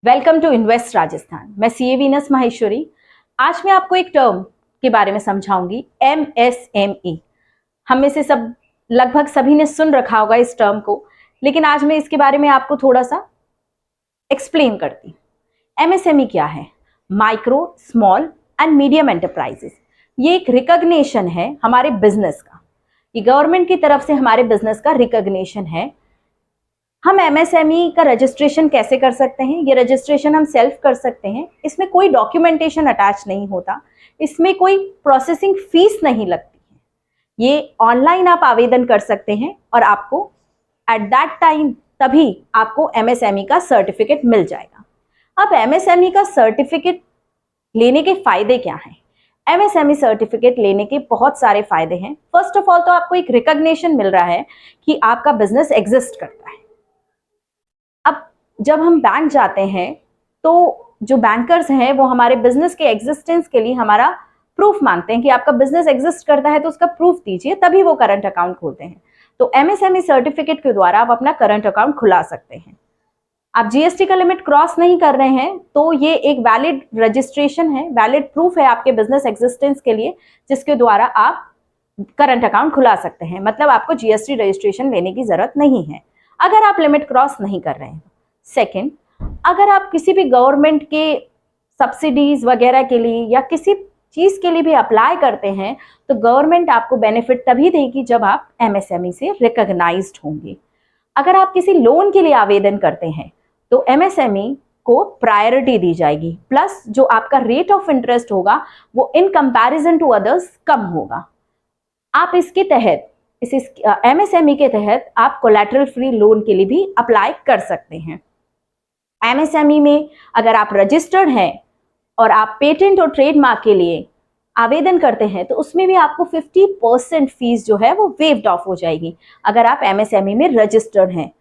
Welcome to invest Rajasthan. मैं CA Venus Maheshwari. आज मैं आपको एक टर्म के बारे में समझाऊंगी, एमएसएमई। हम में से सब लगभग सभी ने सुन रखा होगा इस टर्म को, लेकिन आज मैं इसके बारे में आपको थोड़ा सा एक्सप्लेन करती हूँ। एमएसएमई क्या है? Micro, small and medium enterprises. ये एक रिकॉग्निशन है हमारे बिजनेस का। ये गवर्नमेंट की तरफ से हमारे बिजनेस का रिकॉग्निशन है। हम एमएसएमई का रजिस्ट्रेशन कैसे कर सकते हैं? ये रजिस्ट्रेशन हम सेल्फ कर सकते हैं। इसमें कोई डॉक्यूमेंटेशन अटैच नहीं होता, इसमें कोई प्रोसेसिंग फीस नहीं लगती है। ये ऑनलाइन आप आवेदन कर सकते हैं और आपको एट दैट टाइम तभी आपको एमएसएमई का सर्टिफिकेट मिल जाएगा। अब एमएसएमई का सर्टिफिकेट लेने के फायदे क्या हैं? एमएसएमई सर्टिफिकेट लेने के बहुत सारे फायदे हैं। फर्स्ट ऑफ ऑल तो आपको एक रिकॉग्निशन मिल रहा है कि आपका बिजनेस एग्जिस्ट करता है। अब जब हम बैंक जाते हैं तो जो बैंकर्स हैं वो हमारे बिजनेस के एग्जिस्टेंस के लिए हमारा प्रूफ मांगते हैं कि आपका बिजनेस एग्जिस्ट करता है तो उसका प्रूफ दीजिए, तभी वो करंट अकाउंट खोलते हैं। तो एमएसएमई सर्टिफिकेट के द्वारा आप अपना करंट अकाउंट खुला सकते हैं। आप जीएसटी का लिमिट क्रॉस नहीं कर रहे हैं तो ये एक वैलिड रजिस्ट्रेशन है, वैलिड प्रूफ है आपके बिजनेस एग्जिस्टेंस के लिए, जिसके द्वारा आप करंट अकाउंट खुला सकते हैं। मतलब आपको जीएसटी रजिस्ट्रेशन लेने की जरूरत नहीं है अगर आप लिमिट क्रॉस नहीं कर रहे हैं। सेकंड, अगर आप किसी भी गवर्नमेंट के सब्सिडीज वगैरह के लिए या किसी चीज के लिए भी अप्लाई करते हैं तो गवर्नमेंट आपको बेनिफिट तभी देगी जब आप एमएसएमई से रिकॉग्नाइज्ड होंगे। अगर आप किसी लोन के लिए आवेदन करते हैं तो एमएसएमई को प्रायोरिटी दी जाएगी, प्लस जो आपका रेट ऑफ इंटरेस्ट होगा वो इन कंपैरिजन टू अदर्स कम होगा। आप इसके तहत इस एमएसएमई के तहत आप कोलैटरल फ्री लोन के लिए भी अप्लाई कर सकते हैं। एमएसएमई में अगर आप रजिस्टर्ड हैं और आप पेटेंट और ट्रेडमार्क के लिए आवेदन करते हैं तो उसमें भी आपको 50% फीस जो है वो वेव्ड ऑफ हो जाएगी अगर आप एमएसएमई में रजिस्टर्ड हैं।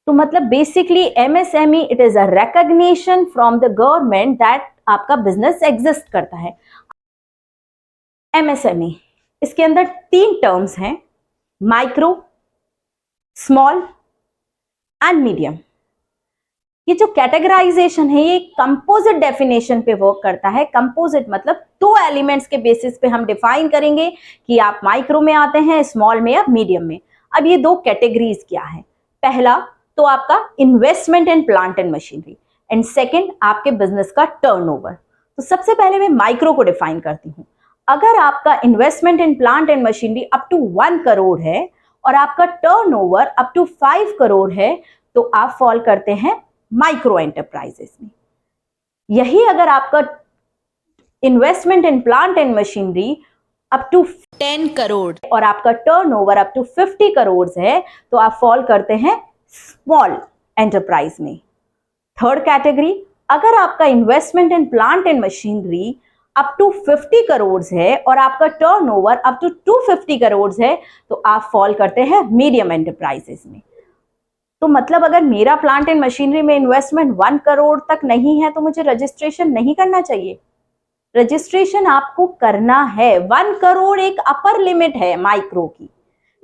तो मतलब basically MSME it is a recognition from the government that आपका बिजनेस एग्जिस्ट करता है। एमएसएमई, इसके अंदर 3 टर्म्स हैं, माइक्रो, स्मॉल एंड मीडियम। ये जो कैटेगराइजेशन है ये कंपोजिट डेफिनेशन पे वर्क करता है। कंपोजिट मतलब 2 एलिमेंट्स के बेसिस पे हम डिफाइन करेंगे कि आप माइक्रो में आते हैं, स्मॉल में या मीडियम में। अब ये 2 कैटेगरीज क्या है? पहला तो आपका investment in plant and machinery and second आपके बिजनेस का टर्नओवर। तो सबसे पहले मैं माइक्रो को डिफाइन करती हूँ। अगर आपका investment in plant and machinery up to 1 crore है और आपका टर्नओवर अप टू 5 करोड़ है तो आप फॉल करते हैं माइक्रो एंटरप्राइजेस में। यही अगर आपका investment in plant and machinery up to 10 crore और आपका टर्नओवर अप टू 50 करोड़ है तो आप फॉल करते हैं स्मॉल एंटरप्राइज में। थर्ड कैटेगरी, अगर आपका investment in plant and machinery up to 50 crore है और आपका टर्नओवर अप टू 250 करोड़ है तो आप फॉल करते हैं मीडियम एंटरप्राइजेस में। तो मतलब अगर मेरा प्लांट एंड मशीनरी में इन्वेस्टमेंट 1 करोड़ तक नहीं है तो मुझे रजिस्ट्रेशन नहीं करना चाहिए। रजिस्ट्रेशन आपको करना है। 1 करोड़ एक अपर लिमिट है माइक्रो की।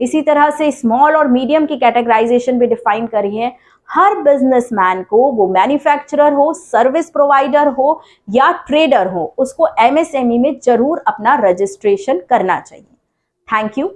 इसी तरह से स्मॉल और मीडियम की कैटेगराइजेशन भी डिफाइन करी है। हर बिजनेसमैन को, वो मैन्युफैक्चरर हो, सर्विस प्रोवाइडर हो या ट्रेडर हो, उसको एमएसएमई में जरूर अपना रजिस्ट्रेशन करना चाहिए। Thank you.